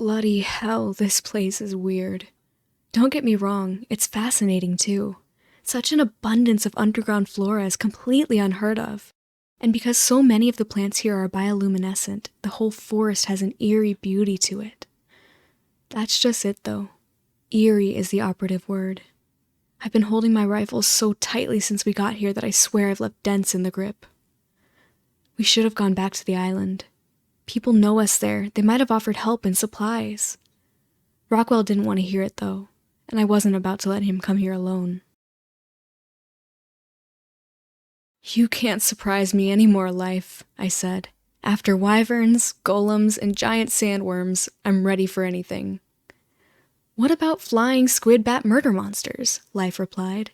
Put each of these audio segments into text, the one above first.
Bloody hell, this place is weird. Don't get me wrong, it's fascinating too. Such an abundance of underground flora is completely unheard of. And because so many of the plants here are bioluminescent, the whole forest has an eerie beauty to it. That's just it though. Eerie is the operative word. I've been holding my rifle so tightly since we got here that I swear I've left dents in the grip. We should have gone back to the island. People know us there. They might have offered help and supplies. Rockwell didn't want to hear it though, and I wasn't about to let him come here alone. You can't surprise me anymore, life, I said. After wyverns, golems, and giant sandworms, I'm ready for anything. What about flying squid bat murder monsters? Life replied.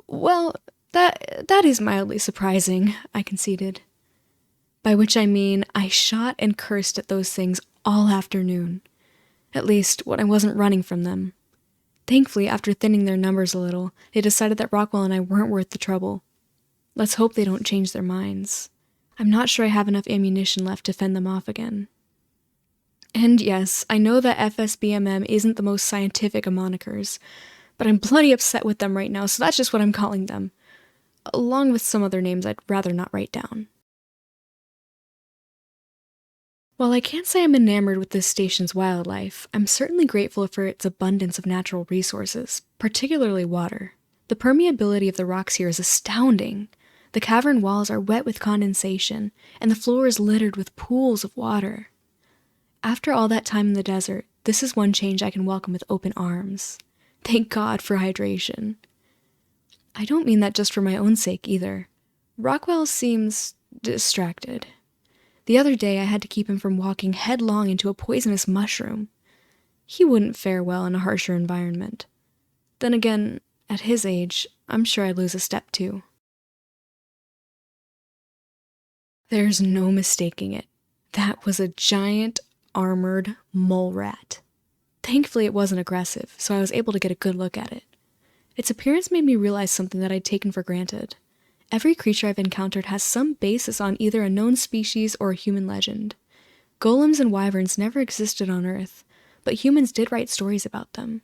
Well, that is mildly surprising, I conceded. By which I mean I shot and cursed at those things all afternoon. At least, when I wasn't running from them. Thankfully, after thinning their numbers a little, they decided that Rockwell and I weren't worth the trouble. Let's hope they don't change their minds. I'm not sure I have enough ammunition left to fend them off again. And yes, I know that FSBMM isn't the most scientific of monikers, but I'm bloody upset with them right now, so that's just what I'm calling them. Along with some other names I'd rather not write down. While I can't say I'm enamored with this station's wildlife, I'm certainly grateful for its abundance of natural resources, particularly water. The permeability of the rocks here is astounding. The cavern walls are wet with condensation, and the floor is littered with pools of water. After all that time in the desert, this is one change I can welcome with open arms. Thank God for hydration. I don't mean that just for my own sake either. Rockwell seems distracted. The other day I had to keep him from walking headlong into a poisonous mushroom. He wouldn't fare well in a harsher environment. Then again, at his age, I'm sure I'd lose a step too. There's no mistaking it. That was a giant, armored mole rat. Thankfully it wasn't aggressive, so I was able to get a good look at it. Its appearance made me realize something that I'd taken for granted. Every creature I've encountered has some basis on either a known species or a human legend. Golems and wyverns never existed on Earth, but humans did write stories about them.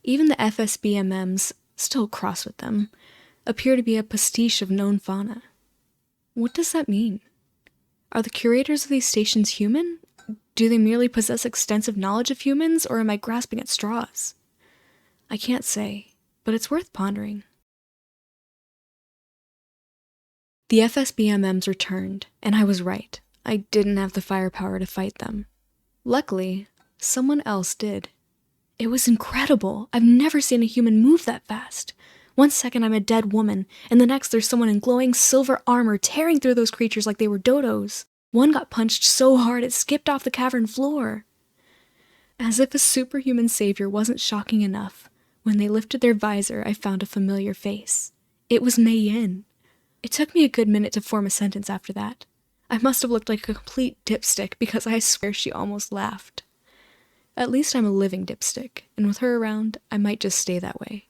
Even the FSBMMs, still cross with them, appear to be a pastiche of known fauna. What does that mean? Are the curators of these stations human? Do they merely possess extensive knowledge of humans, or am I grasping at straws? I can't say, but it's worth pondering. The FSBMMs returned, and I was right. I didn't have the firepower to fight them. Luckily, someone else did. It was incredible. I've never seen a human move that fast. One second I'm a dead woman, and the next there's someone in glowing silver armor tearing through those creatures like they were dodos. One got punched so hard it skipped off the cavern floor. As if a superhuman savior wasn't shocking enough, when they lifted their visor, I found a familiar face. It was Mei Yin. It took me a good minute to form a sentence after that. I must have looked like a complete dipstick because I swear she almost laughed. At least I'm a living dipstick, and with her around, I might just stay that way.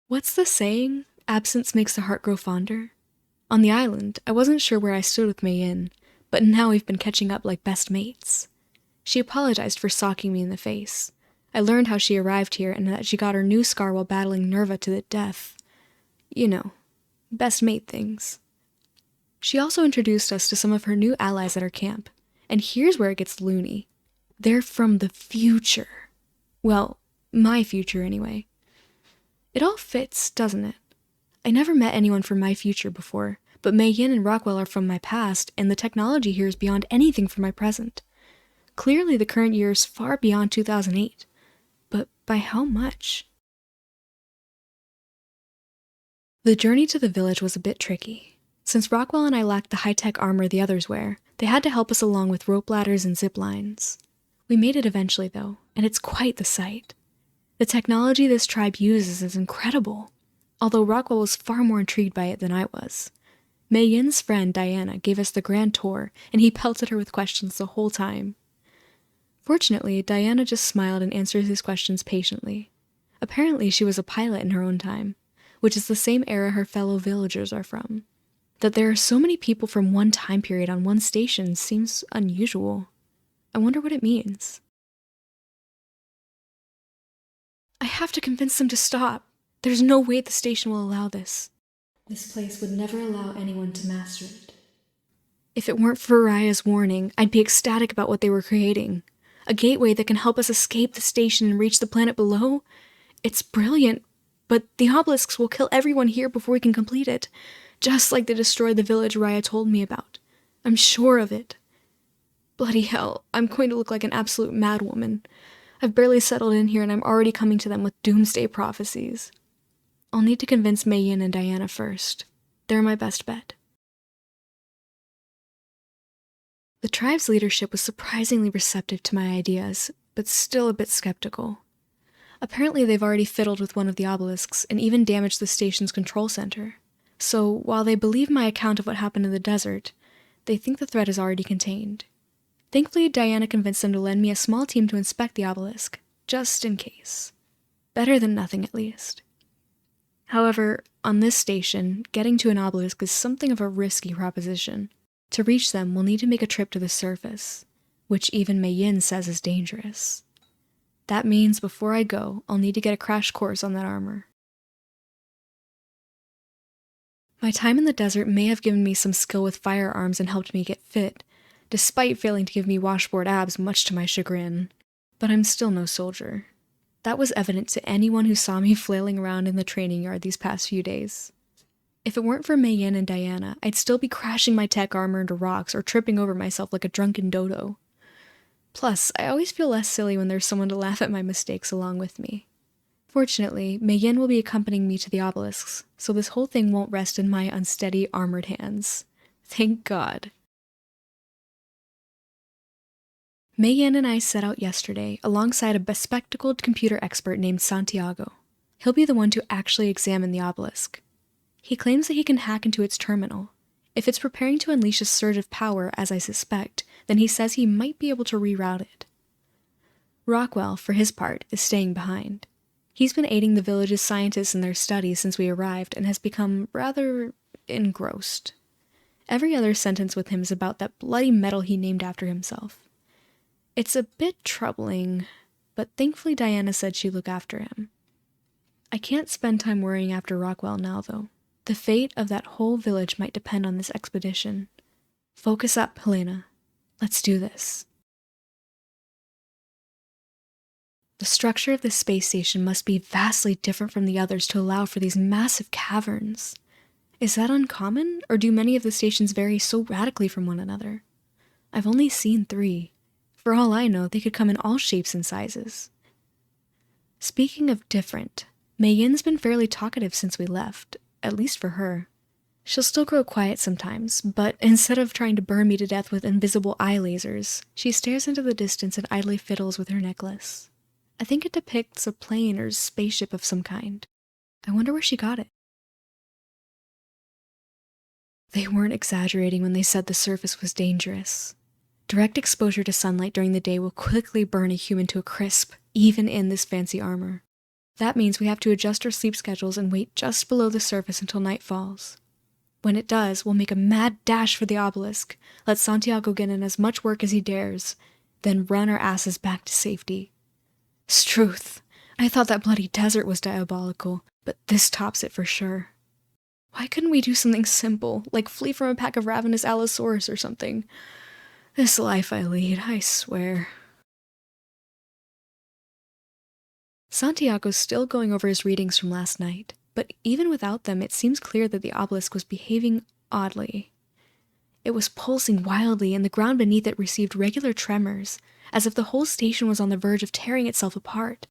What's the saying? Absence makes the heart grow fonder? On the island, I wasn't sure where I stood with Mei Yin, but now we've been catching up like best mates. She apologized for socking me in the face. I learned how she arrived here and that she got her new scar while battling Nerva to the death. You know, best mate things. She also introduced us to some of her new allies at our camp, and here's where it gets loony. They're from the future. Well, my future anyway. It all fits, doesn't it? I never met anyone from my future before, but Mei Yin and Rockwell are from my past, and the technology here is beyond anything from my present. Clearly the current year is far beyond 2008, but by how much? The journey to the village was a bit tricky. Since Rockwell and I lacked the high-tech armor the others wear, they had to help us along with rope ladders and zip lines. We made it eventually, though, and it's quite the sight. The technology this tribe uses is incredible, although Rockwell was far more intrigued by it than I was. Mei Yin's friend, Diana, gave us the grand tour, and he pelted her with questions the whole time. Fortunately, Diana just smiled and answered his questions patiently. Apparently, she was a pilot in her own time, which is the same era her fellow villagers are from. That there are so many people from one time period on one station seems unusual. I wonder what it means. I have to convince them to stop. There's no way the station will allow this. This place would never allow anyone to master it. If it weren't for Raya's warning, I'd be ecstatic about what they were creating. A gateway that can help us escape the station and reach the planet below? It's brilliant, but the obelisks will kill everyone here before we can complete it, just like they destroyed the village Raya told me about. I'm sure of it. Bloody hell, I'm going to look like an absolute madwoman. I've barely settled in here and I'm already coming to them with doomsday prophecies. I'll need to convince Mei Yin and Diana first. They're my best bet. The tribe's leadership was surprisingly receptive to my ideas, but still a bit skeptical. Apparently they've already fiddled with one of the obelisks and even damaged the station's control center. So while they believe my account of what happened in the desert, they think the threat is already contained. Thankfully, Diana convinced them to lend me a small team to inspect the obelisk, just in case. Better than nothing, at least. However, on this station, getting to an obelisk is something of a risky proposition. To reach them, we'll need to make a trip to the surface, which even Mei Yin says is dangerous. That means before I go, I'll need to get a crash course on that armor. My time in the desert may have given me some skill with firearms and helped me get fit, despite failing to give me washboard abs much to my chagrin. But I'm still no soldier. That was evident to anyone who saw me flailing around in the training yard these past few days. If it weren't for Mei Yin and Diana, I'd still be crashing my tech armor into rocks or tripping over myself like a drunken dodo. Plus, I always feel less silly when there's someone to laugh at my mistakes along with me. Fortunately, Mei Yin will be accompanying me to the obelisks, so this whole thing won't rest in my unsteady, armored hands. Thank God. Mei Yin and I set out yesterday alongside a bespectacled computer expert named Santiago. He'll be the one to actually examine the obelisk. He claims that he can hack into its terminal. If it's preparing to unleash a surge of power, as I suspect, then he says he might be able to reroute it. Rockwell, for his part, is staying behind. He's been aiding the village's scientists in their studies since we arrived and has become rather engrossed. Every other sentence with him is about that bloody metal he named after himself. It's a bit troubling, but thankfully Diana said she'd look after him. I can't spend time worrying after Rockwell now, though. The fate of that whole village might depend on this expedition. Focus up, Helena. Let's do this. The structure of this space station must be vastly different from the others to allow for these massive caverns. Is that uncommon, or do many of the stations vary so radically from one another? I've only seen 3. For all I know, they could come in all shapes and sizes. Speaking of different, Mei Yin's been fairly talkative since we left, at least for her. She'll still grow quiet sometimes, but instead of trying to burn me to death with invisible eye lasers, she stares into the distance and idly fiddles with her necklace. I think it depicts a plane or spaceship of some kind. I wonder where she got it. They weren't exaggerating when they said the surface was dangerous. Direct exposure to sunlight during the day will quickly burn a human to a crisp, even in this fancy armor. That means we have to adjust our sleep schedules and wait just below the surface until night falls. When it does, we'll make a mad dash for the obelisk, let Santiago get in as much work as he dares, then run our asses back to safety. Struth, I thought that bloody desert was diabolical, but this tops it for sure. Why couldn't we do something simple, like flee from a pack of ravenous Allosaurus or something? This life I lead, I swear. Santiago's still going over his readings from last night, but even without them, it seems clear that the obelisk was behaving oddly. It was pulsing wildly, and the ground beneath it received regular tremors, as if the whole station was on the verge of tearing itself apart.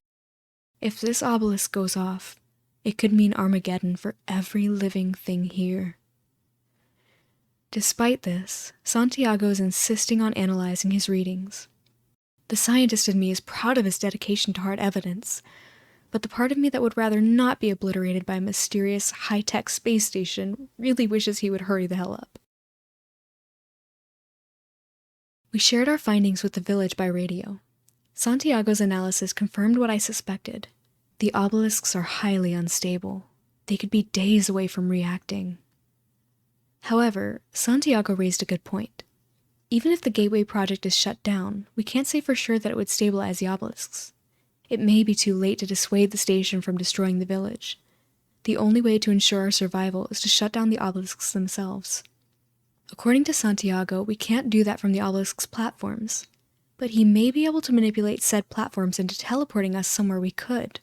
If this obelisk goes off, it could mean Armageddon for every living thing here. Despite this, Santiago is insisting on analyzing his readings. The scientist in me is proud of his dedication to hard evidence, but the part of me that would rather not be obliterated by a mysterious, high-tech space station really wishes he would hurry the hell up. We shared our findings with the village by radio. Santiago's analysis confirmed what I suspected. The obelisks are highly unstable. They could be days away from reacting. However, Santiago raised a good point. Even if the Gateway project is shut down, we can't say for sure that it would stabilize the obelisks. It may be too late to dissuade the station from destroying the village. The only way to ensure our survival is to shut down the obelisks themselves. According to Santiago, we can't do that from the obelisk's platforms, but he may be able to manipulate said platforms into teleporting us somewhere we could,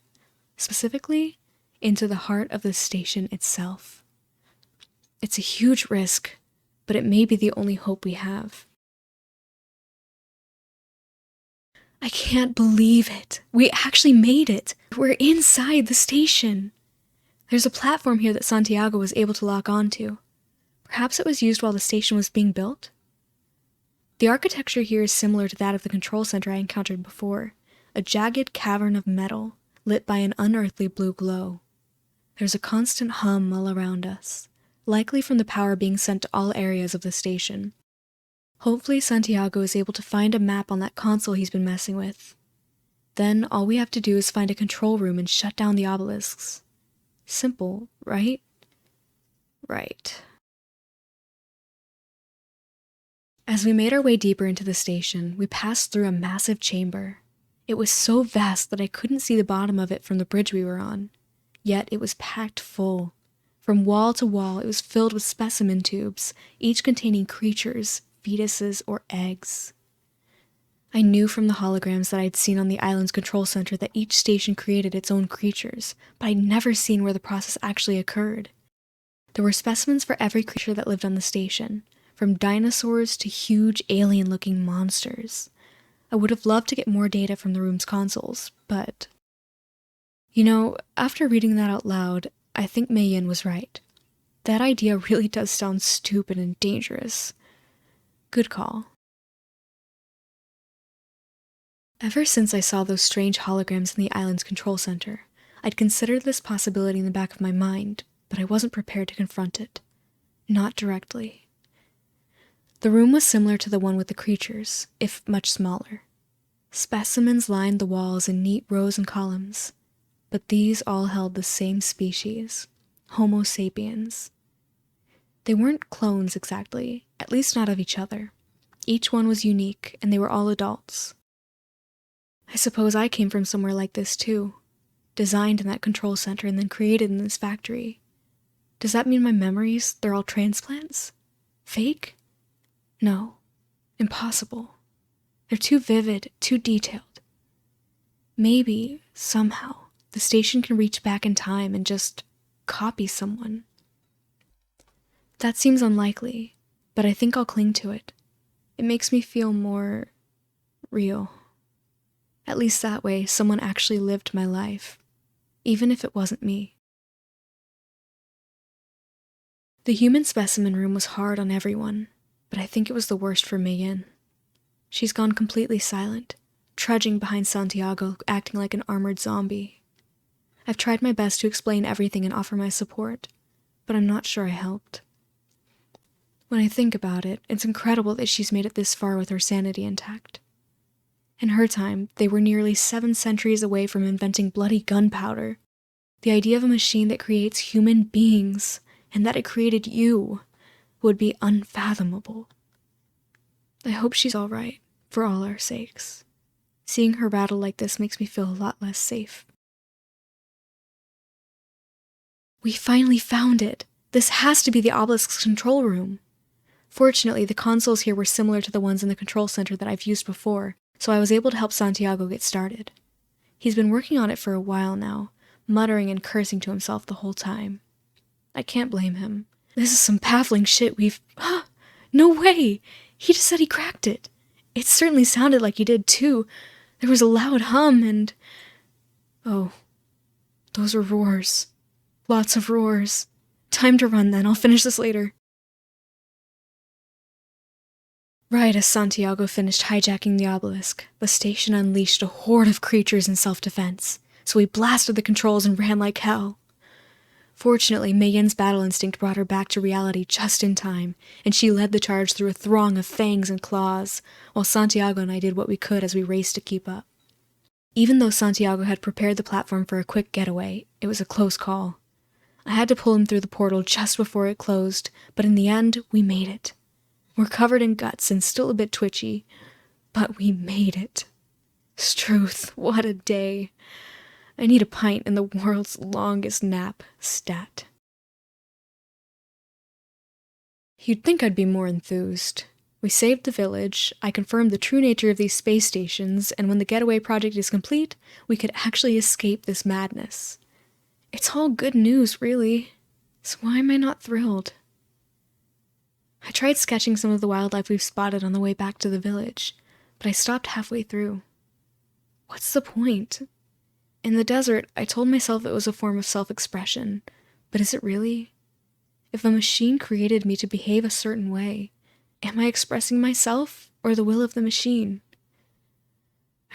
specifically into the heart of the station itself. It's a huge risk, but it may be the only hope we have. I can't believe it. We actually made it. We're inside the station. There's a platform here that Santiago was able to lock onto. Perhaps it was used while the station was being built? The architecture here is similar to that of the control center I encountered before, a jagged cavern of metal, lit by an unearthly blue glow. There's a constant hum all around us, likely from the power being sent to all areas of the station. Hopefully Santiago is able to find a map on that console he's been messing with. Then all we have to do is find a control room and shut down the obelisks. Simple, right? Right. As we made our way deeper into the station, we passed through a massive chamber. It was so vast that I couldn't see the bottom of it from the bridge we were on. Yet it was packed full. From wall to wall, it was filled with specimen tubes, each containing creatures, fetuses, or eggs. I knew from the holograms that I'd seen on the island's control center that each station created its own creatures, but I'd never seen where the process actually occurred. There were specimens for every creature that lived on the station, from dinosaurs to huge alien-looking monsters. I would have loved to get more data from the room's consoles, but... after reading that out loud, I think Mei-Yin was right. That idea really does sound stupid and dangerous. Good call. Ever since I saw those strange holograms in the island's control center, I'd considered this possibility in the back of my mind, but I wasn't prepared to confront it. Not directly. The room was similar to the one with the creatures, if much smaller. Specimens lined the walls in neat rows and columns, but these all held the same species, Homo sapiens. They weren't clones exactly, at least not of each other. Each one was unique, and they were all adults. I suppose I came from somewhere like this too, designed in that control center and then created in this factory. Does that mean my memories, they're all transplants? Fake? No. Impossible. They're too vivid, too detailed. Maybe, somehow, the station can reach back in time and just copy someone. That seems unlikely, but I think I'll cling to it. It makes me feel more real. At least that way, someone actually lived my life, even if it wasn't me. The human specimen room was hard on everyone, but I think it was the worst for Mei-Yin. She's gone completely silent, trudging behind Santiago, acting like an armored zombie. I've tried my best to explain everything and offer my support, but I'm not sure I helped. When I think about it, it's incredible that she's made it this far with her sanity intact. In her time, they were nearly 7 centuries away from inventing bloody gunpowder. The idea of a machine that creates human beings, and that it created you, would be unfathomable. I hope she's all right, for all our sakes. Seeing her rattle like this makes me feel a lot less safe. We finally found it! This has to be the obelisk's control room. Fortunately, the consoles here were similar to the ones in the control center that I've used before, so I was able to help Santiago get started. He's been working on it for a while now, muttering and cursing to himself the whole time. I can't blame him. This is some baffling shit we've... No way! He just said he cracked it. It certainly sounded like he did too. There was a loud hum and... Oh, those were roars. Lots of roars. Time to run then, I'll finish this later. Right as Santiago finished hijacking the obelisk, the station unleashed a horde of creatures in self-defense, so we blasted the controls and ran like hell. Fortunately, Mei-Yin's battle instinct brought her back to reality just in time, and she led the charge through a throng of fangs and claws, while Santiago and I did what we could as we raced to keep up. Even though Santiago had prepared the platform for a quick getaway, it was a close call. I had to pull him through the portal just before it closed, but in the end, we made it. We're covered in guts and still a bit twitchy, but we made it. Struth, what a day. I need a pint and the world's longest nap, stat. You'd think I'd be more enthused. We saved the village, I confirmed the true nature of these space stations, and when the getaway project is complete, we could actually escape this madness. It's all good news, really. So why am I not thrilled? I tried sketching some of the wildlife we've spotted on the way back to the village, but I stopped halfway through. What's the point? In the desert, I told myself it was a form of self-expression, but is it really? If a machine created me to behave a certain way, am I expressing myself or the will of the machine?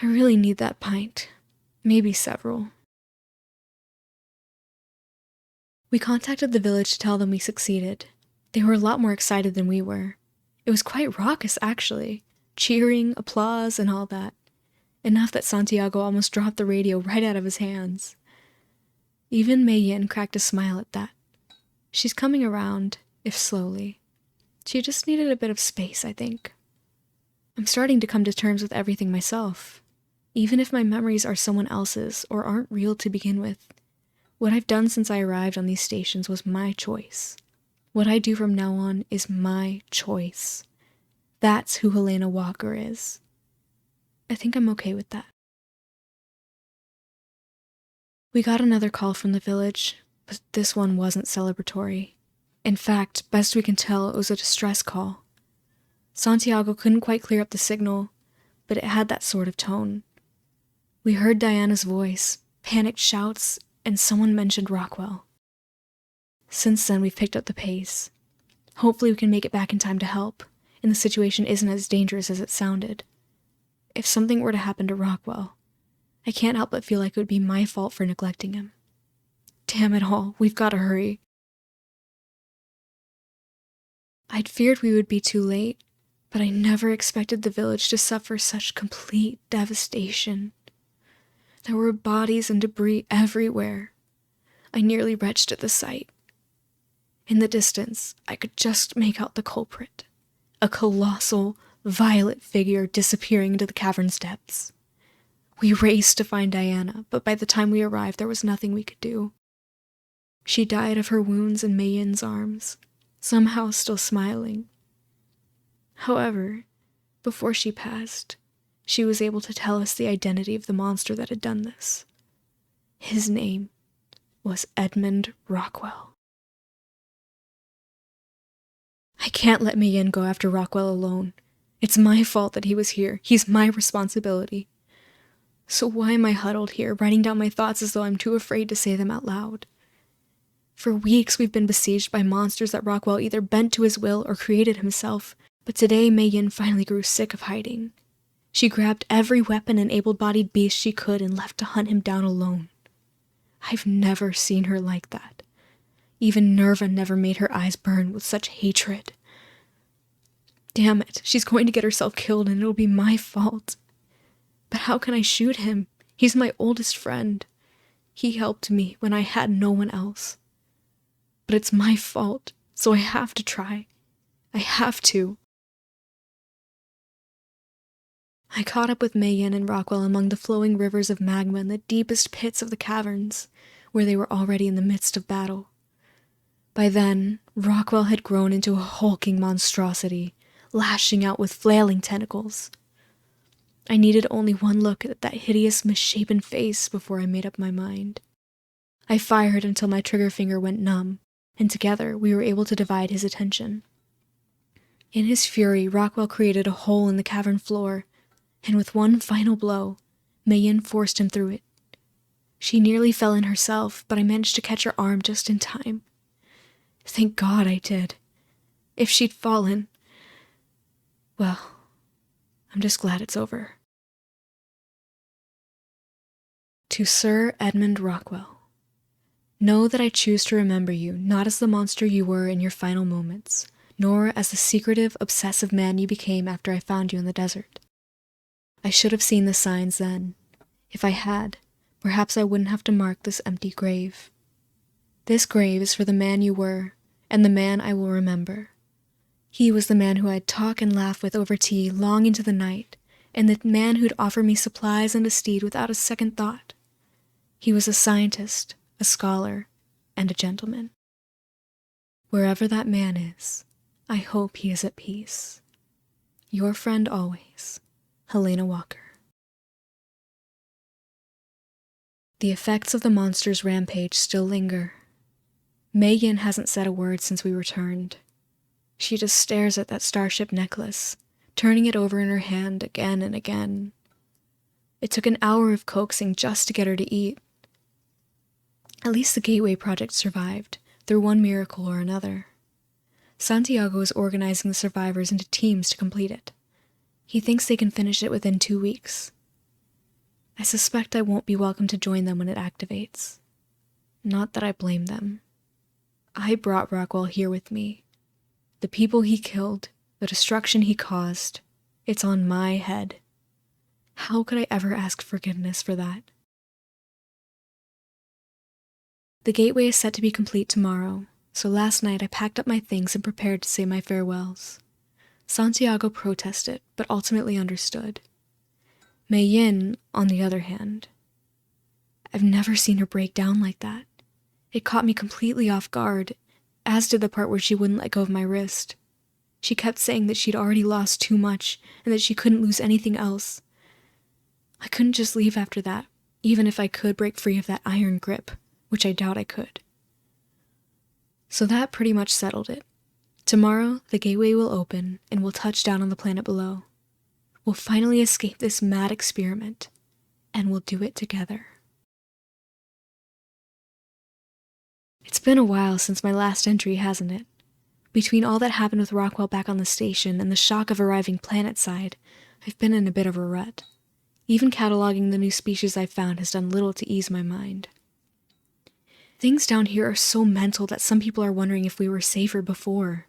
I really need that pint. Maybe several. We contacted the village to tell them we succeeded. They were a lot more excited than we were. It was quite raucous, actually. Cheering, applause, and all that. Enough that Santiago almost dropped the radio right out of his hands. Even Mei Yin cracked a smile at that. She's coming around, if slowly. She just needed a bit of space, I think. I'm starting to come to terms with everything myself. Even if my memories are someone else's or aren't real to begin with, what I've done since I arrived on these stations was my choice. What I do from now on is my choice. That's who Helena Walker is. I think I'm okay with that. We got another call from the village, but this one wasn't celebratory. In fact, best we can tell, it was a distress call. Santiago couldn't quite clear up the signal, but it had that sort of tone. We heard Diana's voice, panicked shouts, and someone mentioned Rockwell. Since then, we've picked up the pace. Hopefully we can make it back in time to help, and the situation isn't as dangerous as it sounded. If something were to happen to Rockwell, I can't help but feel like it would be my fault for neglecting him. Damn it all, we've got to hurry. I'd feared we would be too late, but I never expected the village to suffer such complete devastation. There were bodies and debris everywhere. I nearly retched at the sight. In the distance, I could just make out the culprit, a colossal, violet figure disappearing into the cavern's depths. We raced to find Diana, but by the time we arrived, there was nothing we could do. She died of her wounds in Mei Yin's arms, somehow still smiling. However, before she passed, she was able to tell us the identity of the monster that had done this. His name was Edmund Rockwell. I can't let Mei Yin go after Rockwell alone. It's my fault that he was here. He's my responsibility. So why am I huddled here, writing down my thoughts as though I'm too afraid to say them out loud? For weeks we've been besieged by monsters that Rockwell either bent to his will or created himself, but today Mei Yin finally grew sick of hiding. She grabbed every weapon and able-bodied beast she could and left to hunt him down alone. I've never seen her like that. Even Nerva never made her eyes burn with such hatred. Damn it, she's going to get herself killed and it'll be my fault. But how can I shoot him? He's my oldest friend. He helped me when I had no one else. But it's my fault, so I have to try. I have to. I caught up with Mei Yin and Rockwell among the flowing rivers of magma in the deepest pits of the caverns, where they were already in the midst of battle. By then, Rockwell had grown into a hulking monstrosity, lashing out with flailing tentacles. I needed only one look at that hideous, misshapen face before I made up my mind. I fired until my trigger finger went numb, and together we were able to divide his attention. In his fury, Rockwell created a hole in the cavern floor, and with one final blow, Mei Yin forced him through it. She nearly fell in herself, but I managed to catch her arm just in time. Thank God I did. If she'd fallen, well, I'm just glad it's over. To Sir Edmund Rockwell. Know that I choose to remember you not as the monster you were in your final moments, nor as the secretive, obsessive man you became after I found you in the desert. I should have seen the signs then. If I had, perhaps I wouldn't have to mark this empty grave. This grave is for the man you were, and the man I will remember. He was the man who I'd talk and laugh with over tea long into the night, and the man who'd offer me supplies and a steed without a second thought. He was a scientist, a scholar, and a gentleman. Wherever that man is, I hope he is at peace. Your friend always, Helena Walker. The effects of the monster's rampage still linger. Mei Yin hasn't said a word since we returned. She just stares at that starship necklace, turning it over in her hand again and again. It took an hour of coaxing just to get her to eat. At least the Gateway Project survived, through one miracle or another. Santiago is organizing the survivors into teams to complete it. He thinks they can finish it within 2 weeks. I suspect I won't be welcome to join them when it activates. Not that I blame them. I brought Rockwell here with me. The people he killed, the destruction he caused, it's on my head. How could I ever ask forgiveness for that? The gateway is set to be complete tomorrow, so last night I packed up my things and prepared to say my farewells. Santiago protested, but ultimately understood. Mei Yin, on the other hand, I've never seen her break down like that. It caught me completely off guard, as did the part where she wouldn't let go of my wrist. She kept saying that she'd already lost too much and that she couldn't lose anything else. I couldn't just leave after that, even if I could break free of that iron grip, which I doubt I could. So that pretty much settled it. Tomorrow, the gateway will open and we'll touch down on the planet below. We'll finally escape this mad experiment, and we'll do it together. It's been a while since my last entry, hasn't it? Between all that happened with Rockwell back on the station and the shock of arriving planetside, I've been in a bit of a rut. Even cataloging the new species I've found has done little to ease my mind. Things down here are so mental that some people are wondering if we were safer before.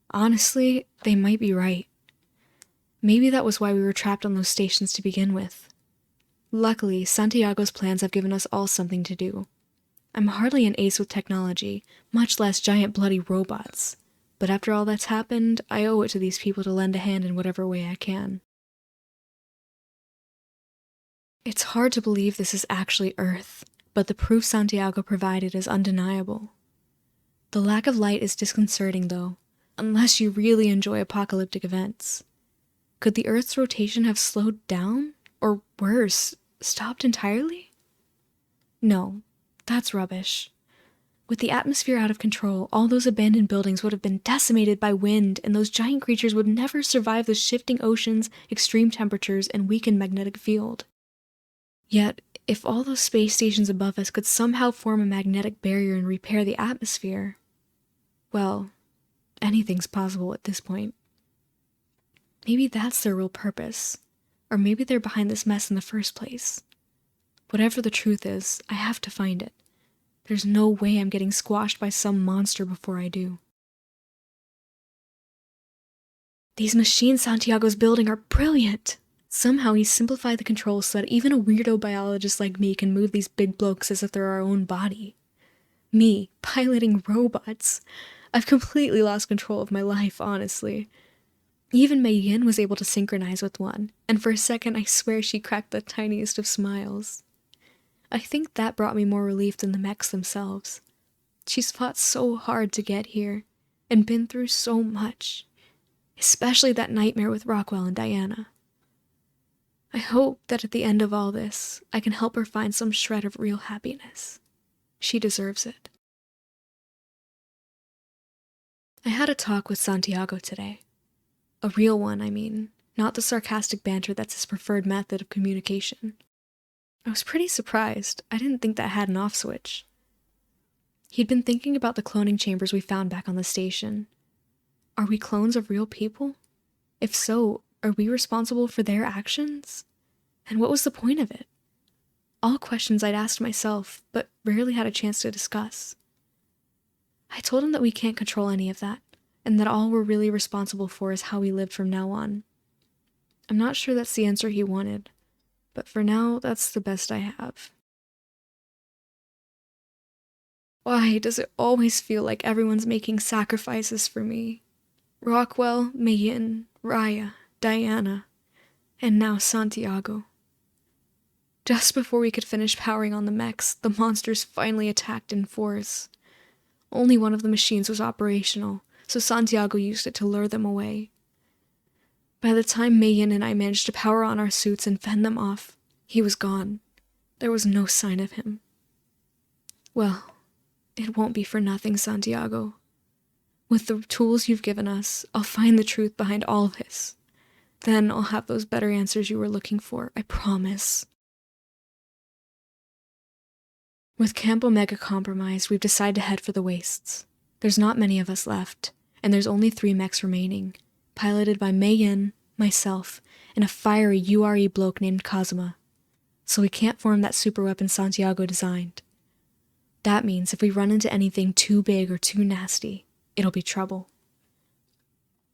Honestly, they might be right. Maybe that was why we were trapped on those stations to begin with. Luckily, Santiago's plans have given us all something to do. I'm hardly an ace with technology, much less giant bloody robots. But after all that's happened, I owe it to these people to lend a hand in whatever way I can. It's hard to believe this is actually Earth, but the proof Santiago provided is undeniable. The lack of light is disconcerting, though, unless you really enjoy apocalyptic events. Could the Earth's rotation have slowed down? Or worse, stopped entirely? No, that's rubbish. With the atmosphere out of control, all those abandoned buildings would have been decimated by wind, and those giant creatures would never survive the shifting oceans, extreme temperatures, and weakened magnetic field. Yet, if all those space stations above us could somehow form a magnetic barrier and repair the atmosphere, well, anything's possible at this point. Maybe that's their real purpose, or maybe they're behind this mess in the first place. Whatever the truth is, I have to find it. There's no way I'm getting squashed by some monster before I do. These machines Santiago's building are brilliant! Somehow he's simplified the controls so that even a weirdo biologist like me can move these big blokes as if they're our own body. Me, piloting robots. I've completely lost control of my life, honestly. Even Mei Yin was able to synchronize with one, and for a second I swear she cracked the tiniest of smiles. I think that brought me more relief than the mechs themselves. She's fought so hard to get here, and been through so much. Especially that nightmare with Rockwell and Diana. I hope that at the end of all this, I can help her find some shred of real happiness. She deserves it. I had a talk with Santiago today. A real one, I mean, not the sarcastic banter that's his preferred method of communication. I was pretty surprised. I didn't think that had an off switch. He'd been thinking about the cloning chambers we found back on the station. Are we clones of real people? If so, are we responsible for their actions? And what was the point of it? All questions I'd asked myself, but rarely had a chance to discuss. I told him that we can't control any of that, and that all we're really responsible for is how we lived from now on. I'm not sure that's the answer he wanted, but for now, that's the best I have. Why does it always feel like everyone's making sacrifices for me? Rockwell, Mayin, Raya, Diana, and now Santiago. Just before we could finish powering on the mechs, the monsters finally attacked in force. Only one of the machines was operational, so Santiago used it to lure them away. By the time Mayin and I managed to power on our suits and fend them off, he was gone. There was no sign of him. Well, it won't be for nothing, Santiago. With the tools you've given us, I'll find the truth behind all this. Then I'll have those better answers you were looking for, I promise. With Camp Omega compromised, we've decided to head for the wastes. There's not many of us left, and there's only 3 mechs remaining, piloted by Mayin, myself, and a fiery URE bloke named Kazuma. So we can't form that superweapon Santiago designed. That means if we run into anything too big or too nasty, it'll be trouble.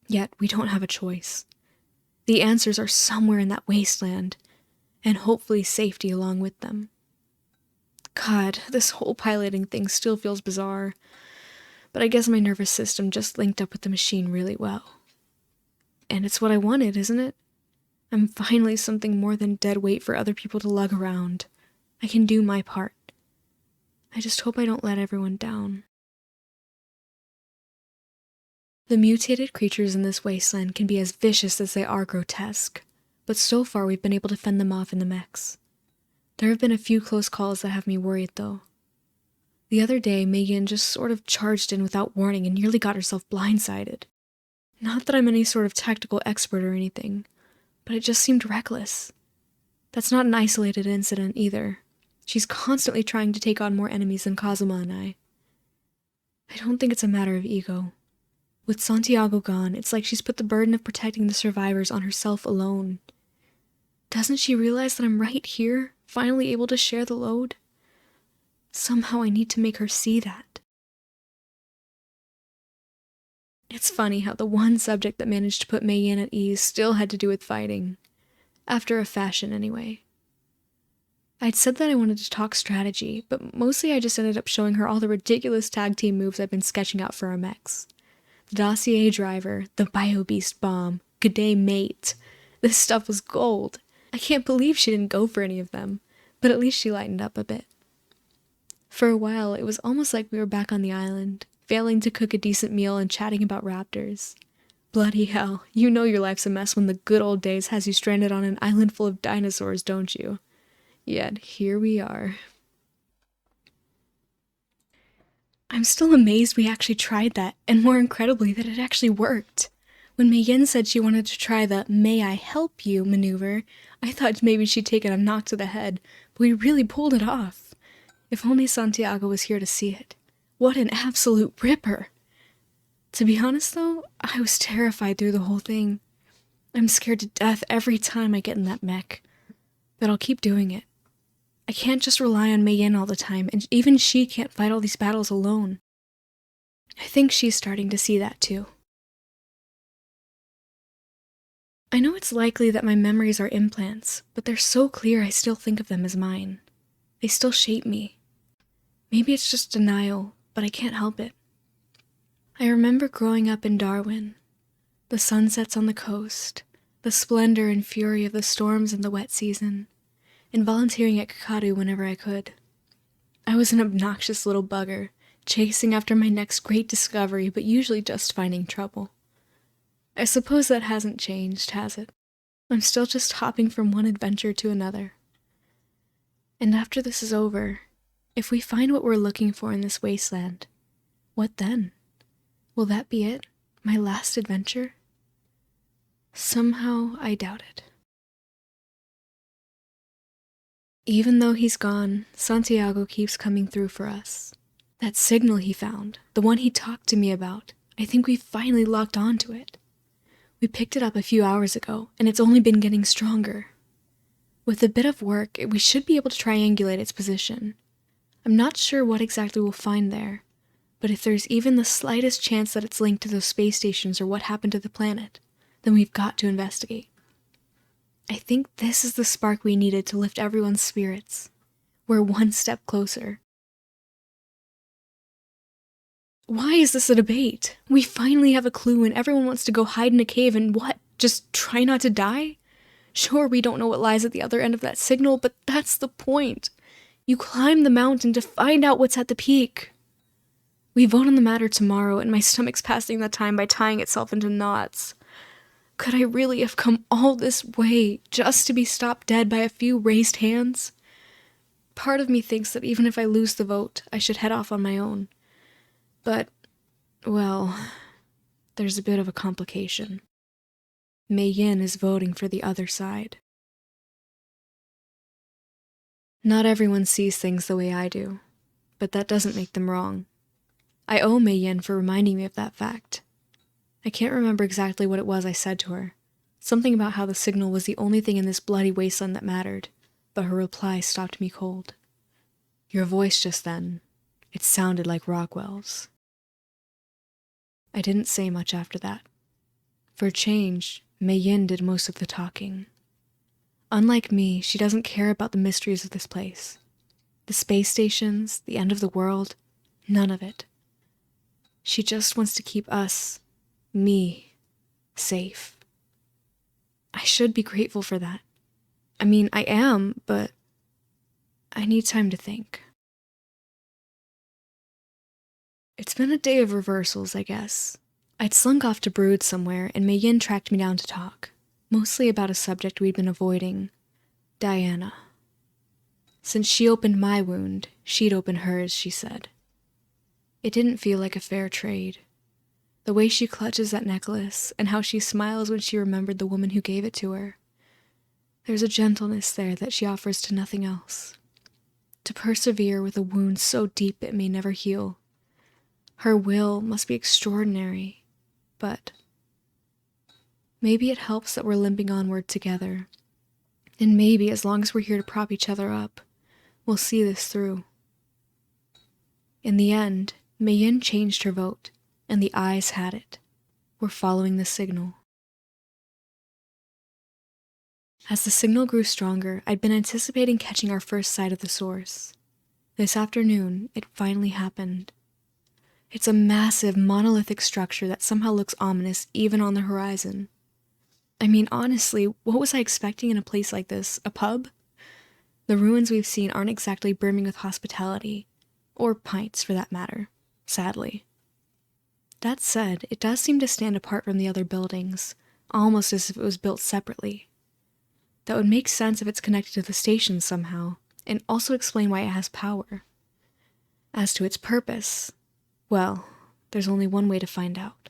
Yet we don't have a choice. The answers are somewhere in that wasteland, and hopefully safety along with them. God, this whole piloting thing still feels bizarre, but I guess my nervous system just linked up with the machine really well. And it's what I wanted, isn't it? I'm finally something more than dead weight for other people to lug around. I can do my part. I just hope I don't let everyone down. The mutated creatures in this wasteland can be as vicious as they are grotesque, but so far we've been able to fend them off in the mechs. There have been a few close calls that have me worried, though. The other day, Megan just sort of charged in without warning and nearly got herself blindsided. Not that I'm any sort of tactical expert or anything, but it just seemed reckless. That's not an isolated incident either. She's constantly trying to take on more enemies than Kazuma and I. I don't think it's a matter of ego. With Santiago gone, it's like she's put the burden of protecting the survivors on herself alone. Doesn't she realize that I'm right here, finally able to share the load? Somehow I need to make her see that. It's funny how the one subject that managed to put Mayin at ease still had to do with fighting. After a fashion, anyway. I'd said that I wanted to talk strategy, but mostly I just ended up showing her all the ridiculous tag team moves I've been sketching out for our mechs. The dossier driver, the bio-beast bomb, g'day mate. This stuff was gold. I can't believe she didn't go for any of them, but at least she lightened up a bit. For a while, it was almost like we were back on the island, failing to cook a decent meal and chatting about raptors. Bloody hell, you know your life's a mess when the good old days has you stranded on an island full of dinosaurs, don't you? Yet, here we are. I'm still amazed we actually tried that, and more incredibly that it actually worked. When Mei-Yin said she wanted to try the "may I help you" maneuver, I thought maybe she'd taken a knock to the head, but we really pulled it off. If only Santiago was here to see it. What an absolute ripper! To be honest though, I was terrified through the whole thing. I'm scared to death every time I get in that mech. But I'll keep doing it. I can't just rely on Mei-Yin all the time, and even she can't fight all these battles alone. I think she's starting to see that too. I know it's likely that my memories are implants, but they're so clear I still think of them as mine. They still shape me. Maybe it's just denial, but I can't help it. I remember growing up in Darwin. The sunsets on the coast, the splendor and fury of the storms in the wet season, and volunteering at Kakadu whenever I could. I was an obnoxious little bugger, chasing after my next great discovery, but usually just finding trouble. I suppose that hasn't changed, has it? I'm still just hopping from one adventure to another. And after this is over, if we find what we're looking for in this wasteland, what then? Will that be it? My last adventure? Somehow I doubt it. Even though he's gone, Santiago keeps coming through for us. That signal he found, the one he talked to me about, I think we finally locked onto it. We picked it up a few hours ago, and it's only been getting stronger. With a bit of work, we should be able to triangulate its position. I'm not sure what exactly we'll find there, but if there's even the slightest chance that it's linked to those space stations or what happened to the planet, then we've got to investigate. I think this is the spark we needed to lift everyone's spirits. We're one step closer. Why is this a debate? We finally have a clue and everyone wants to go hide in a cave and what? Just try not to die? Sure, we don't know what lies at the other end of that signal, but that's the point. You climb the mountain to find out what's at the peak. We vote on the matter tomorrow, and my stomach's passing the time by tying itself into knots. Could I really have come all this way just to be stopped dead by a few raised hands? Part of me thinks that even if I lose the vote, I should head off on my own. But, well, there's a bit of a complication. Mei Yin is voting for the other side. Not everyone sees things the way I do, but that doesn't make them wrong. I owe Mei Yin for reminding me of that fact. I can't remember exactly what it was I said to her. Something about how the signal was the only thing in this bloody wasteland that mattered, but her reply stopped me cold. Your voice just then, it sounded like Rockwell's. I didn't say much after that. For a change, Mei Yin did most of the talking. Unlike me, she doesn't care about the mysteries of this place. The space stations, the end of the world, none of it. She just wants to keep us, me, safe. I should be grateful for that. I mean, I am, but I need time to think. It's been a day of reversals, I guess. I'd slunk off to brood somewhere, and Mei Yin tracked me down to talk, mostly about a subject we'd been avoiding, Diana. Since she opened my wound, she'd open hers, she said. It didn't feel like a fair trade. The way she clutches that necklace, and how she smiles when she remembered the woman who gave it to her. There's a gentleness there that she offers to nothing else. To persevere with a wound so deep it may never heal. Her will must be extraordinary. But maybe it helps that we're limping onward together. And maybe as long as we're here to prop each other up, we'll see this through. In the end, Mei Yin changed her vote, and the eyes had it. We're following the signal. As the signal grew stronger, I'd been anticipating catching our first sight of the source. This afternoon, it finally happened. It's a massive, monolithic structure that somehow looks ominous even on the horizon. I mean, honestly, what was I expecting in a place like this? A pub? The ruins we've seen aren't exactly brimming with hospitality, or pints for that matter, sadly. That said, it does seem to stand apart from the other buildings, almost as if it was built separately. That would make sense if it's connected to the station somehow, and also explain why it has power. As to its purpose, well, there's only one way to find out.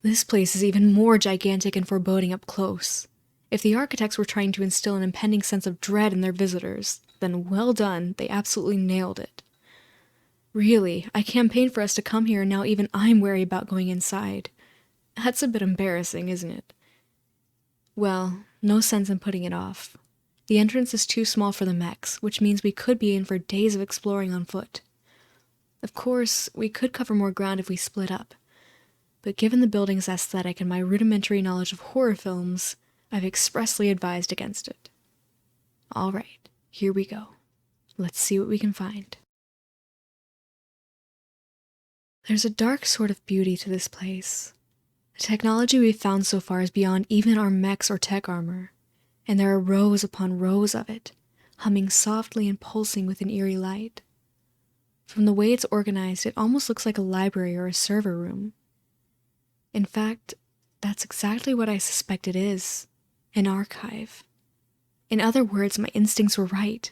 This place is even more gigantic and foreboding up close. If the architects were trying to instill an impending sense of dread in their visitors, then well done, they absolutely nailed it. Really, I campaigned for us to come here and now even I'm wary about going inside. That's a bit embarrassing, isn't it? Well, no sense in putting it off. The entrance is too small for the mechs, which means we could be in for days of exploring on foot. Of course, we could cover more ground if we split up. But given the building's aesthetic and my rudimentary knowledge of horror films, I've expressly advised against it. All right, here we go. Let's see what we can find. There's a dark sort of beauty to this place. The technology we've found so far is beyond even our mechs or tech armor, and there are rows upon rows of it, humming softly and pulsing with an eerie light. From the way it's organized, it almost looks like a library or a server room. In fact, that's exactly what I suspect it is, an archive. In other words, my instincts were right.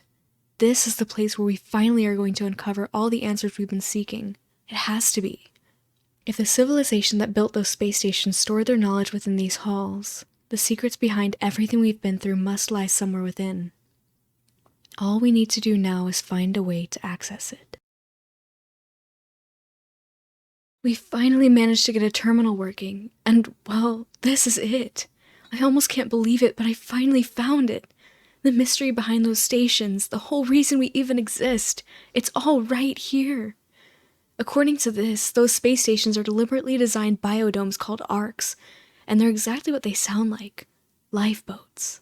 This is the place where we finally are going to uncover all the answers we've been seeking. It has to be. If the civilization that built those space stations stored their knowledge within these halls, the secrets behind everything we've been through must lie somewhere within. All we need to do now is find a way to access it. We finally managed to get a terminal working, and, well, this is it. I almost can't believe it, but I finally found it. The mystery behind those stations, the whole reason we even exist, it's all right here. According to this, those space stations are deliberately designed biodomes called arcs, and they're exactly what they sound like, lifeboats.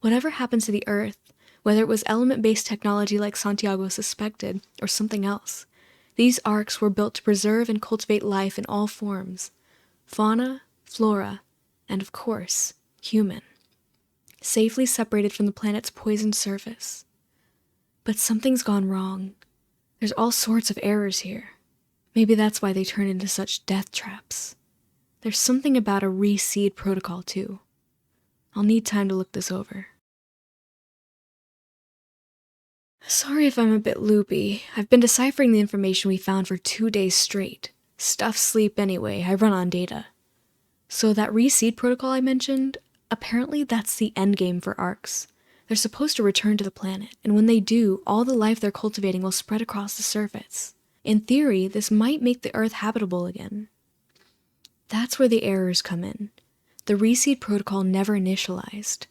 Whatever happened to the Earth, whether it was element-based technology like Santiago suspected, or something else, These arks were built to preserve and cultivate life in all forms: fauna, flora, and of course, human, safely separated from the planet's poisoned surface. But something's gone wrong. There's all sorts of errors here. Maybe that's why they turn into such death traps. There's something about a reseed protocol, too. I'll need time to look this over. Sorry if I'm a bit loopy. I've been deciphering the information we found for 2 days straight. Stuff sleep anyway, I run on data. So that reseed protocol I mentioned, apparently that's the endgame for arcs. They're supposed to return to the planet, and when they do, all the life they're cultivating will spread across the surface. In theory, this might make the Earth habitable again. That's where the errors come in. The reseed protocol never initialized.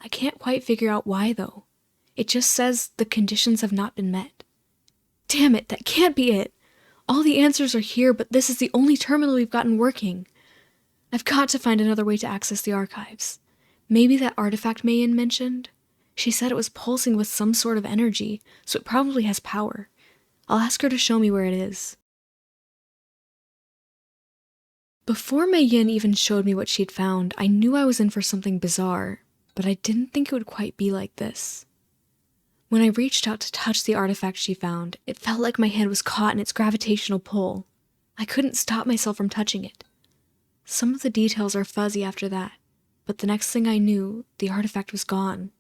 I can't quite figure out why, though. It just says the conditions have not been met. Damn it, that can't be it! All the answers are here, but this is the only terminal we've gotten working. I've got to find another way to access the archives. Maybe that artifact Mayan mentioned? She said it was pulsing with some sort of energy, so it probably has power. I'll ask her to show me where it is. Before Mei Yin even showed me what she'd found, I knew I was in for something bizarre, but I didn't think it would quite be like this. When I reached out to touch the artifact she found, it felt like my hand was caught in its gravitational pull. I couldn't stop myself from touching it. Some of the details are fuzzy after that, but the next thing I knew, the artifact was gone.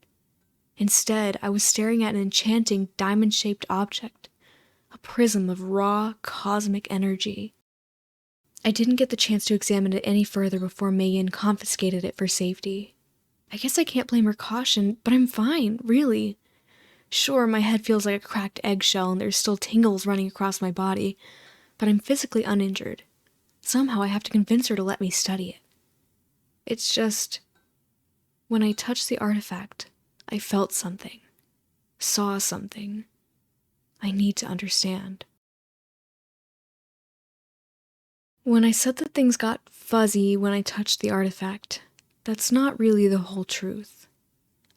Instead, I was staring at an enchanting, diamond-shaped object, a prism of raw, cosmic energy. I didn't get the chance to examine it any further before Mei Yin confiscated it for safety. I guess I can't blame her caution, but I'm fine, really. Sure, my head feels like a cracked eggshell and there's still tingles running across my body, but I'm physically uninjured. Somehow I have to convince her to let me study it. It's just, when I touched the artifact, I felt something, saw something. I need to understand. When I said that things got fuzzy when I touched the artifact, that's not really the whole truth.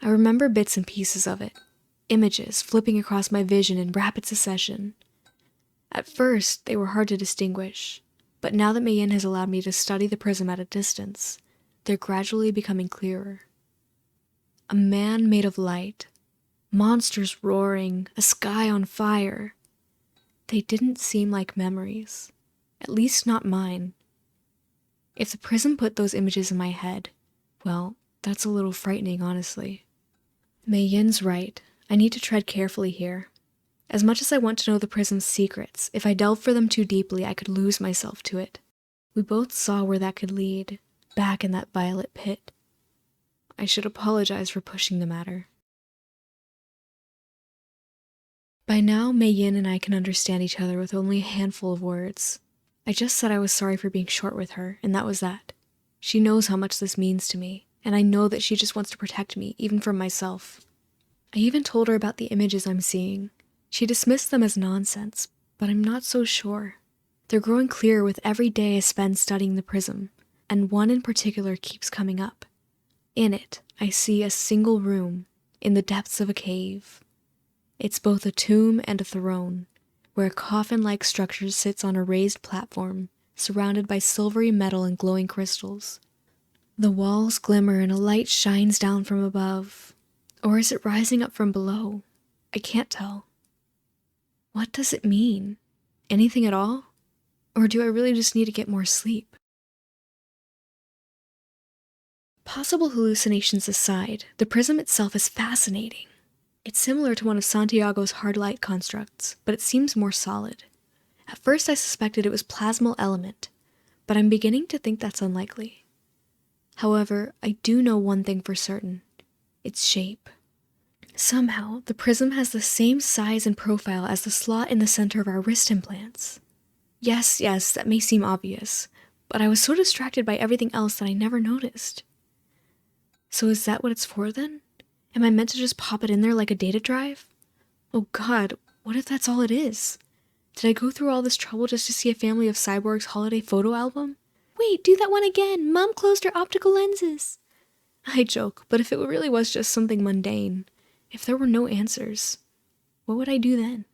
I remember bits and pieces of it, images flipping across my vision in rapid succession. At first, they were hard to distinguish, but now that Mei Yin has allowed me to study the prism at a distance, they're gradually becoming clearer. A man made of light, monsters roaring, a sky on fire. They didn't seem like memories, at least not mine. If the prism put those images in my head, well, that's a little frightening, honestly. Mei Yin's right. I need to tread carefully here. As much as I want to know the prism's secrets, if I delve for them too deeply, I could lose myself to it. We both saw where that could lead, back in that violet pit. I should apologize for pushing the matter. By now, Mei Yin and I can understand each other with only a handful of words. I just said I was sorry for being short with her, and that was that. She knows how much this means to me, and I know that she just wants to protect me, even from myself. I even told her about the images I'm seeing. She dismissed them as nonsense, but I'm not so sure. They're growing clearer with every day I spend studying the prism, and one in particular keeps coming up. In it, I see a single room, in the depths of a cave. It's both a tomb and a throne, where a coffin-like structure sits on a raised platform, surrounded by silvery metal and glowing crystals. The walls glimmer and a light shines down from above. Or is it rising up from below? I can't tell. What does it mean? Anything at all? Or do I really just need to get more sleep? Possible hallucinations aside, the prism itself is fascinating. It's similar to one of Santiago's hard light constructs, but it seems more solid. At first I suspected it was plasmal element, but I'm beginning to think that's unlikely. However, I do know one thing for certain. Its shape. Somehow, the prism has the same size and profile as the slot in the center of our wrist implants. Yes, that may seem obvious, but I was so distracted by everything else that I never noticed. So is that what it's for then? Am I meant to just pop it in there like a data drive? Oh God, what if that's all it is? Did I go through all this trouble just to see a family of cyborgs' holiday photo album? Wait, do that one again! Mom closed her optical lenses! I joke, but if it really was just something mundane, if there were no answers, what would I do then?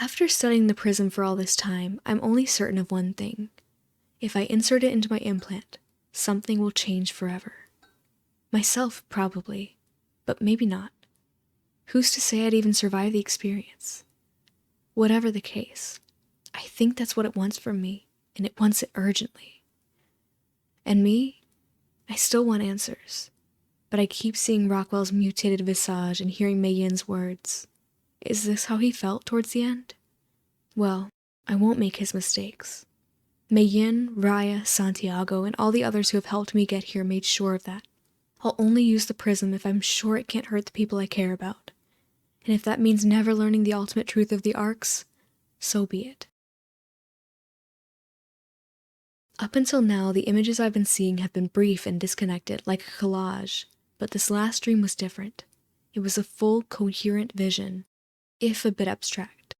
After studying the prism for all this time, I'm only certain of one thing. If I insert it into my implant, something will change forever. Myself, probably, but maybe not. Who's to say I'd even survive the experience? Whatever the case, I think that's what it wants from me, and it wants it urgently. And me? I still want answers, but I keep seeing Rockwell's mutated visage and hearing Mei Yin's words. Is this how he felt towards the end? Well, I won't make his mistakes. Mei Yin, Raya, Santiago, and all the others who have helped me get here made sure of that. I'll only use the prism if I'm sure it can't hurt the people I care about. And if that means never learning the ultimate truth of the arcs, so be it. Up until now, the images I've been seeing have been brief and disconnected, like a collage, but this last dream was different. It was a full, coherent vision, if a bit abstract.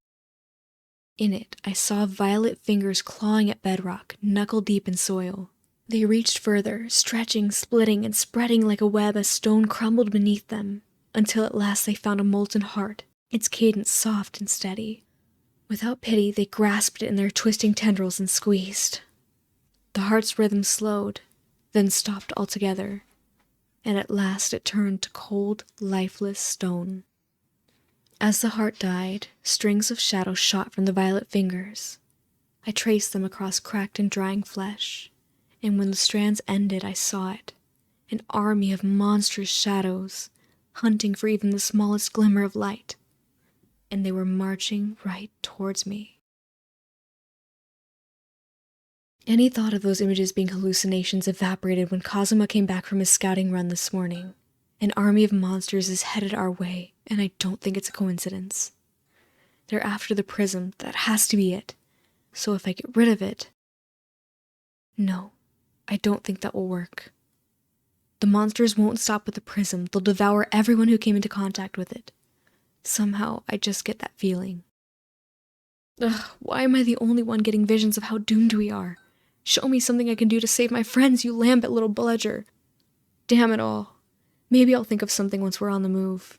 In it, I saw violet fingers clawing at bedrock, knuckle-deep in soil. They reached further, stretching, splitting, and spreading like a web as stone crumbled beneath them, until at last they found a molten heart, its cadence soft and steady. Without pity, they grasped it in their twisting tendrils and squeezed. The heart's rhythm slowed, then stopped altogether, and at last it turned to cold, lifeless stone. As the heart died, strings of shadow shot from the violet fingers. I traced them across cracked and drying flesh, and when the strands ended, I saw it, an army of monstrous shadows, hunting for even the smallest glimmer of light, and they were marching right towards me. Any thought of those images being hallucinations evaporated when Kazuma came back from his scouting run this morning. An army of monsters is headed our way, and I don't think it's a coincidence. They're after the prism, that has to be it. So if I get rid of it... No, I don't think that will work. The monsters won't stop with the prism, they'll devour everyone who came into contact with it. Somehow, I just get that feeling. Ugh, why am I the only one getting visions of how doomed we are? Show me something I can do to save my friends, you lambent little bludger. Damn it all. Maybe I'll think of something once we're on the move.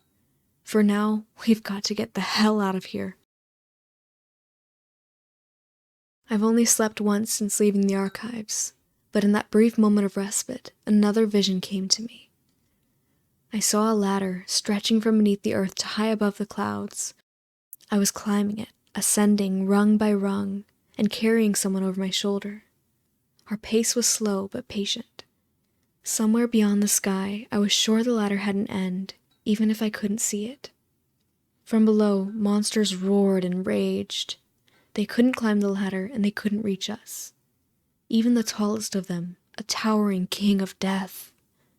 For now, we've got to get the hell out of here. I've only slept once since leaving the archives, but in that brief moment of respite, another vision came to me. I saw a ladder stretching from beneath the earth to high above the clouds. I was climbing it, ascending rung by rung, and carrying someone over my shoulder. Our pace was slow but patient. Somewhere beyond the sky, I was sure the ladder had an end, even if I couldn't see it. From below, monsters roared and raged. They couldn't climb the ladder, and they couldn't reach us. Even the tallest of them, a towering king of death,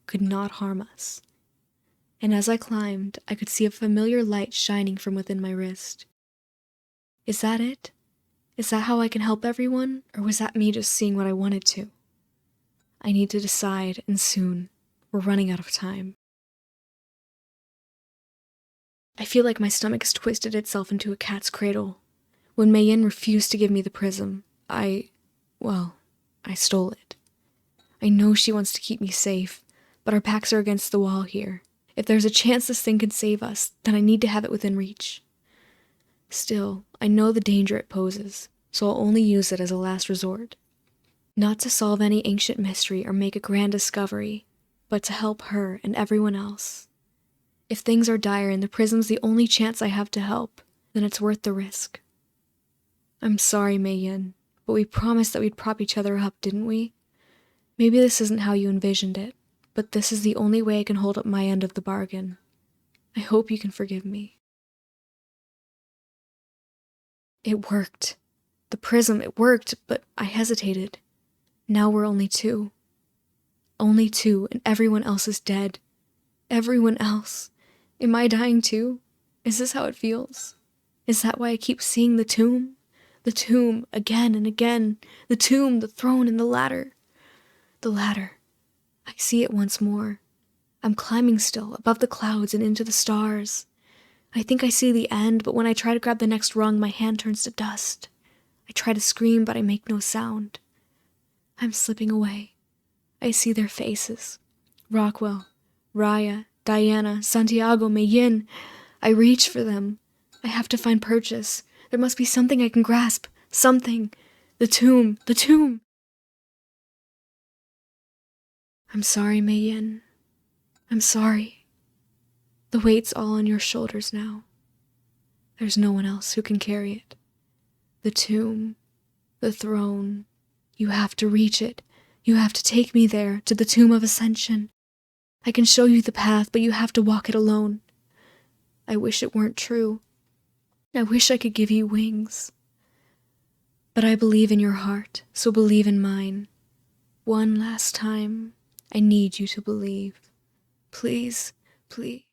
could not harm us. And as I climbed, I could see a familiar light shining from within my wrist. Is that it? Is that how I can help everyone, or was that me just seeing what I wanted to? I need to decide, and soon. We're running out of time. I feel like my stomach has twisted itself into a cat's cradle. When Mei Yin refused to give me the prism, I stole it. I know she wants to keep me safe, but our backs are against the wall here. If there's a chance this thing can save us, then I need to have it within reach. Still, I know the danger it poses, so I'll only use it as a last resort. Not to solve any ancient mystery or make a grand discovery, but to help her and everyone else. If things are dire and the prism's the only chance I have to help, then it's worth the risk. I'm sorry, Mei Yin, but we promised that we'd prop each other up, didn't we? Maybe this isn't how you envisioned it, but this is the only way I can hold up my end of the bargain. I hope you can forgive me. It worked. The prism, it worked, but I hesitated. Now we're only two. Only two, and everyone else is dead. Everyone else. Am I dying too? Is this how it feels? Is that why I keep seeing the tomb? The tomb, again and again. The tomb, the throne, and the ladder. The ladder. I see it once more. I'm climbing still, above the clouds and into the stars. I think I see the end, but when I try to grab the next rung, my hand turns to dust. I try to scream, but I make no sound. I'm slipping away. I see their faces. Rockwell, Raya, Diana, Santiago, Mei Yin. I reach for them. I have to find purchase. There must be something I can grasp. Something. The tomb. The tomb. I'm sorry, Mei Yin. I'm sorry. The weight's all on your shoulders now. There's no one else who can carry it. The tomb. The throne. You have to reach it. You have to take me there, to the tomb of ascension. I can show you the path, but you have to walk it alone. I wish it weren't true. I wish I could give you wings. But I believe in your heart, so believe in mine. One last time, I need you to believe. Please, please.